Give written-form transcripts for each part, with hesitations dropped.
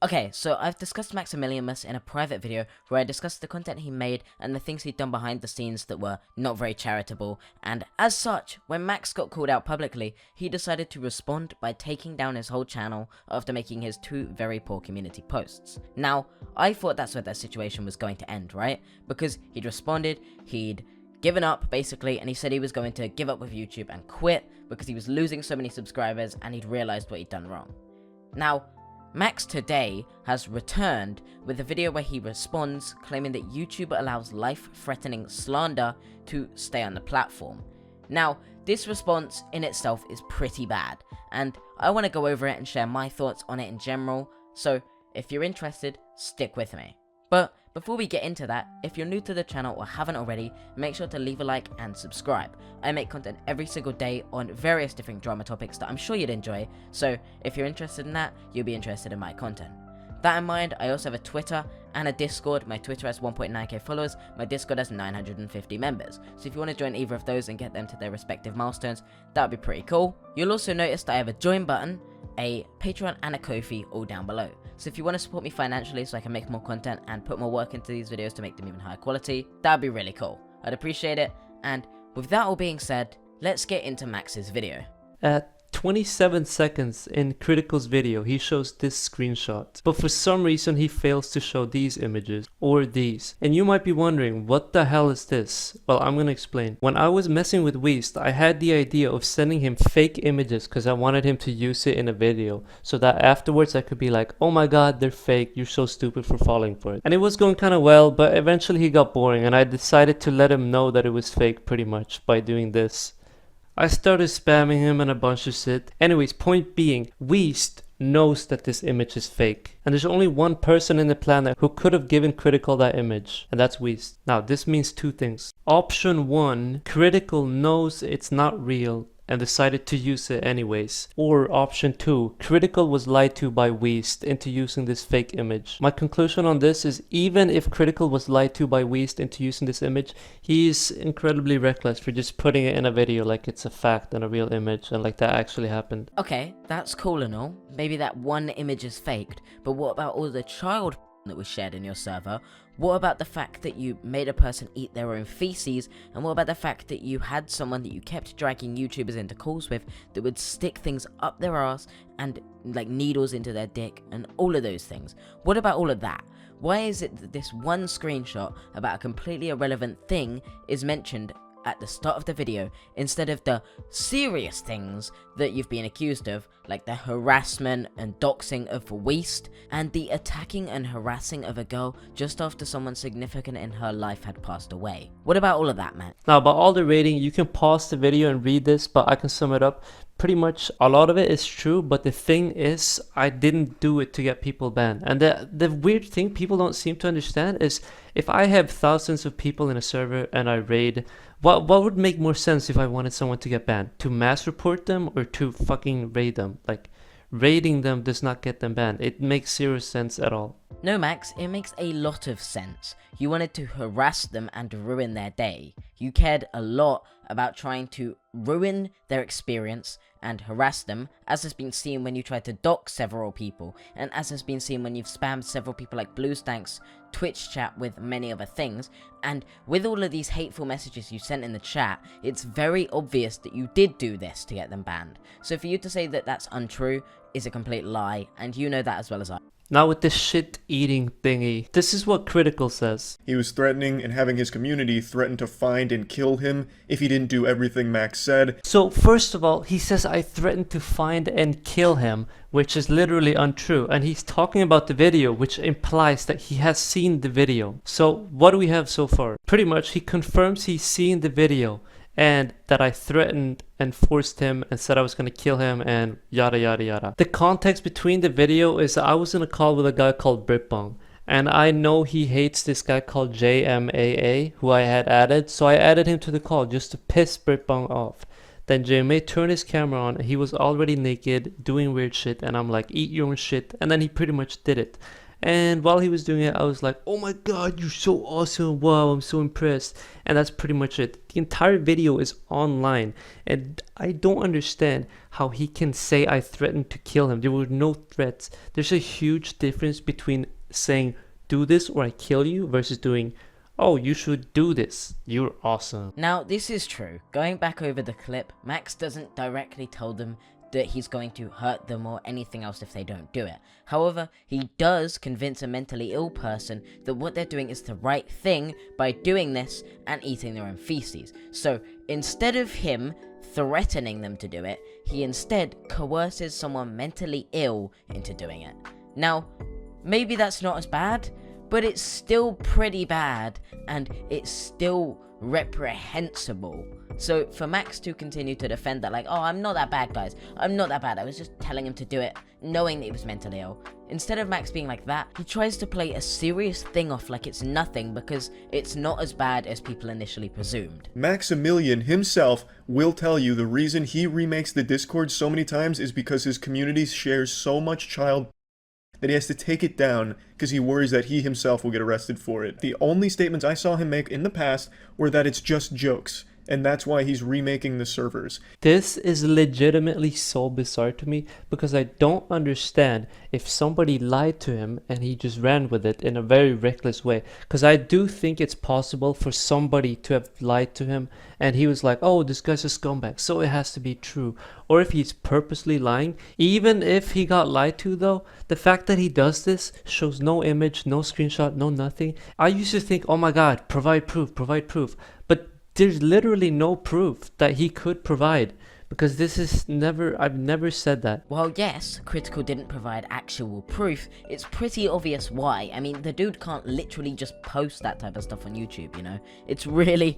Okay, so I've discussed MaximillianMus in a private video where I discussed the content he made and the things he'd done behind the scenes that were not very charitable, and as such, when Max got called out publicly, he decided to respond by taking down his whole channel after making his 2 very poor community posts. Now, I thought that's where that situation was going to end, right? Because he'd responded, he'd given up basically, and he said he was going to give up with YouTube and quit because he was losing so many subscribers and he'd realized what he'd done wrong. Now, Max today has returned with a video where he responds claiming that YouTube allows life-threatening slander to stay on the platform. Now, this response in itself is pretty bad, and I want to go over it and share my thoughts on it in general, so if you're interested, stick with me. But before we get into that, if you're new to the channel or haven't already, make sure to leave a like and subscribe. I make content every single day on various different drama topics that I'm sure you'd enjoy, so if you're interested in that, you'll be interested in my content. That in mind, I also have a Twitter and a Discord. My Twitter has 1.9k followers, my Discord has 950 members, so if you want to join either of those and get them to their respective milestones, that would be pretty cool. You'll also notice that I have a join button, a Patreon and a Ko-fi all down below. So if you want to support me financially so I can make more content and put more work into these videos to make them even higher quality, that'd be really cool. I'd appreciate it, and with that all being said, let's get into Max's video. At 27 seconds in Critical's video, he shows this screenshot, but for some reason he fails to show these images, or these. And you might be wondering, what the hell is this? Well, I'm gonna explain. When I was messing with Weast, I had the idea of sending him fake images because I wanted him to use it in a video, so that afterwards I could be like, oh my god, they're fake, you're so stupid for falling for it. And it was going kinda well, but eventually he got boring and I decided to let him know that it was fake pretty much by doing this. I started spamming him and a bunch of shit. Anyways, point being, Weast knows that this image is fake. And there's only one person in the planet who could have given Critical that image, and that's Weast. Now, this means 2 things. Option 1, Critical knows it's not real and decided to use it anyways. Or option 2, Critical was lied to by Weast into using this fake image. My conclusion on this is, even if Critical was lied to by Weast into using this image, he's incredibly reckless for just putting it in a video like it's a fact and a real image and like that actually happened. Okay, that's cool and all. Maybe that one image is faked, but what about all the child that was shared in your server? What about the fact that you made a person eat their own feces? And what about the fact that you had someone that you kept dragging YouTubers into calls with that would stick things up their ass and like needles into their dick and all of those things? What about all of that? Why is it that this one screenshot about a completely irrelevant thing is mentioned at the start of the video instead of the serious things that you've been accused of, like the harassment and doxing of Weast and the attacking and harassing of a girl just after someone significant in her life had passed away? What about all of that, man? Now, about all the rating, you can pause the video and read this, but I can sum it up. Pretty much a lot of it is true, but the thing is, I didn't do it to get people banned. And the weird thing people don't seem to understand is, if I have thousands of people in a server and I raid, what would make more sense if I wanted someone to get banned? To mass report them or to fucking raid them? Like, raiding them does not get them banned. It makes 0 sense at all. No, Max, it makes a lot of sense. You wanted to harass them and ruin their day. You cared a lot about trying to ruin their experience and harass them, as has been seen when you tried to dox several people, and as has been seen when you've spammed several people like BlueStank's Twitch chat with many other things. And with all of these hateful messages you sent in the chat, it's very obvious that you did do this to get them banned. So for you to say that that's untrue is a complete lie, and you know that as well as I. Now with this shit-eating thingy, this is what Critical says. He was threatening and having his community threaten to find and kill him if he didn't do everything Max said. So first of all, he says I threatened to find and kill him, which is literally untrue. And he's talking about the video, which implies that he has seen the video. So what do we have so far? Pretty much he confirms he's seen the video and that I threatened and forced him and said I was going to kill him and yada yada yada. The context between the video is I was in a call with a guy called Britbong, and I know he hates this guy called JMAA who I had added, so I added him to the call just to piss Britbong off. Then JMA turned his camera on, he was already naked doing weird shit, and I'm like, eat your own shit, and then he pretty much did it. And while he was doing it, I was like, oh my god, you're so awesome, wow, I'm so impressed. And that's pretty much it. The entire video is online, and I don't understand how he can say I threatened to kill him. There were no threats. There's a huge difference between saying do this or I kill you versus doing, oh, you should do this, you're awesome. Now, this is true. Going back over the clip, Max doesn't directly tell them that he's going to hurt them or anything else if they don't do it. However, he does convince a mentally ill person that what they're doing is the right thing by doing this and eating their own feces. So, instead of him threatening them to do it, he instead coerces someone mentally ill into doing it. Now, maybe that's not as bad, but it's still pretty bad, and it's still reprehensible. So for Max to continue to defend that, like, oh, I'm not that bad, guys, I'm not that bad, I was just telling him to do it, knowing that he was mentally ill. Instead of Max being like that, he tries to play a serious thing off like it's nothing, because it's not as bad as people initially presumed. Maximilian himself will tell you the reason he remakes the Discord so many times is because his community shares so much child that he has to take it down because he worries that he himself will get arrested for it. The only statements I saw him make in the past were that it's just jokes, and that's why he's remaking the servers. This is legitimately so bizarre to me because I don't understand if somebody lied to him and he just ran with it in a very reckless way. Because I do think it's possible for somebody to have lied to him and he was like, oh, this guy's a scumbag, so it has to be true. Or if he's purposely lying. Even if he got lied to though, the fact that he does this shows no image, no screenshot, no nothing. I used to think, oh my god, provide proof, but there's literally no proof that he could provide, because this is I've never said that. Well, yes, Critical didn't provide actual proof, it's pretty obvious why. I mean, the dude can't literally just post that type of stuff on YouTube, you know? It's really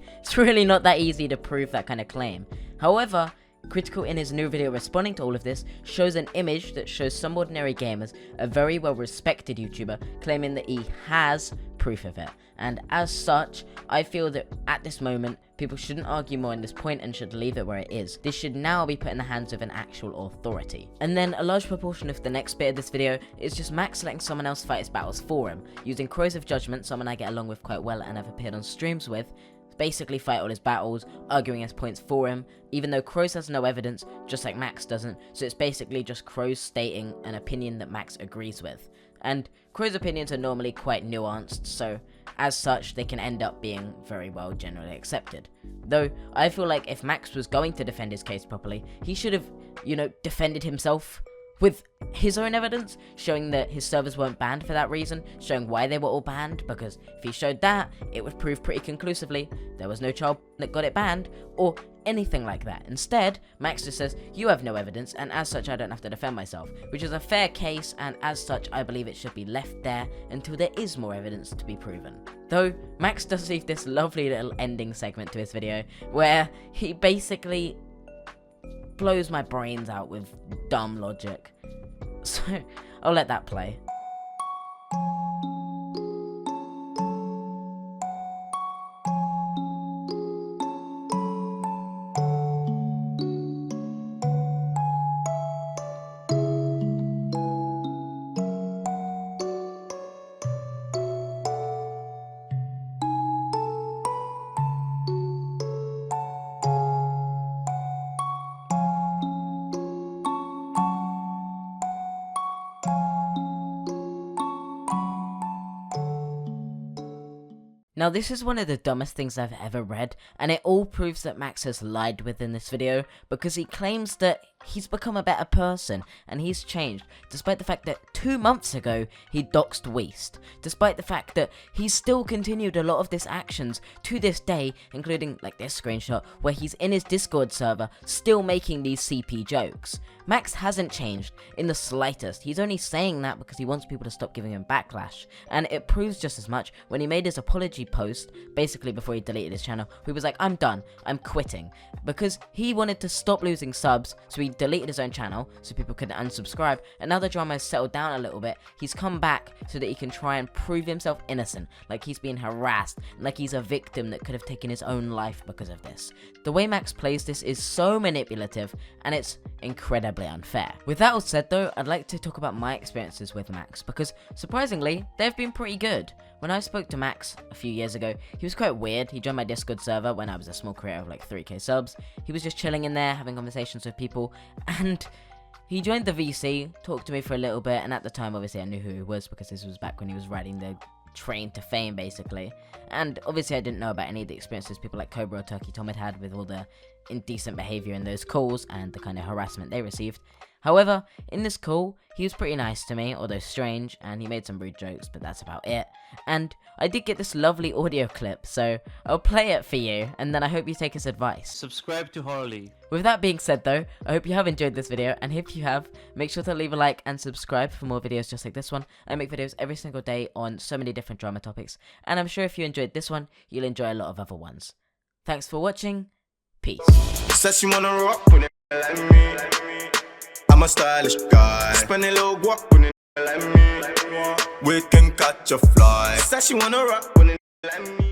not that easy to prove that kind of claim. However, Critical in his new video responding to all of this shows an image that shows Some Ordinary Gamers, a very well respected YouTuber, claiming that he has proof of it. And as such, I feel that at this moment, people shouldn't argue more on this point and should leave it where it is. This should now be put in the hands of an actual authority. And then a large proportion of the next bit of this video is just Max letting someone else fight his battles for him, using Crows of Judgment, someone I get along with quite well and have appeared on streams with, basically fight all his battles, arguing his points for him, even though Crows has no evidence, just like Max doesn't, so it's basically just Crows stating an opinion that Max agrees with. And Crow's opinions are normally quite nuanced, so as such, they can end up being very well generally accepted. Though, I feel like if Max was going to defend his case properly, he should have, defended himself with his own evidence, showing that his servers weren't banned for that reason, showing why they were all banned, because if he showed that, it would prove pretty conclusively there was no child that got it banned, or anything like that. Instead, Max just says, you have no evidence, and as such I don't have to defend myself, which is a fair case, and as such I believe it should be left there until there is more evidence to be proven. Though, Max does leave this lovely little ending segment to his video, where he basically blows my brains out with dumb logic. So, I'll let that play. Now, this is one of the dumbest things I've ever read, and it all proves that Max has lied within this video, because he claims that he's become a better person, and he's changed, despite the fact that 2 months ago, he doxed Weast, despite the fact that he's still continued a lot of his actions to this day, including, like this screenshot, where he's in his Discord server, still making these CP jokes. Max hasn't changed in the slightest. He's only saying that because he wants people to stop giving him backlash, and it proves just as much when he made his apology post, basically before he deleted his channel, he was like, I'm done, I'm quitting, because he wanted to stop losing subs, so he he deleted his own channel so people couldn't unsubscribe, and now the drama has settled down a little bit, he's come back so that he can try and prove himself innocent, like he's being harassed, like he's a victim that could have taken his own life because of this. The way Max plays this is so manipulative, and it's incredibly unfair. With that all said though, I'd like to talk about my experiences with Max, because surprisingly, they've been pretty good. When I spoke to Max a few years ago, he was quite weird. He joined my Discord server when I was a small creator of like 3k subs. He was just chilling in there, having conversations with people, and he joined the VC, talked to me for a little bit, and at the time obviously I knew who he was because this was back when he was riding the train to fame basically. And obviously I didn't know about any of the experiences people like Cobra or Turkey Tom had with all the indecent behavior in those calls and the kind of harassment they received. However, in this call, he was pretty nice to me, although strange, and he made some rude jokes, but that's about it. And I did get this lovely audio clip, so I'll play it for you, and then I hope you take his advice. Subscribe to Harley. With that being said though, I hope you have enjoyed this video, and if you have, make sure to leave a like and subscribe for more videos just like this one. I make videos every single day on so many different drama topics, and I'm sure if you enjoyed this one, you'll enjoy a lot of other ones. Thanks for watching, peace. Said she wanna rock with it like me. I'm a stylish guy. Spend a little guap with it like me. We can catch a fly. Said she wanna rock with it like me.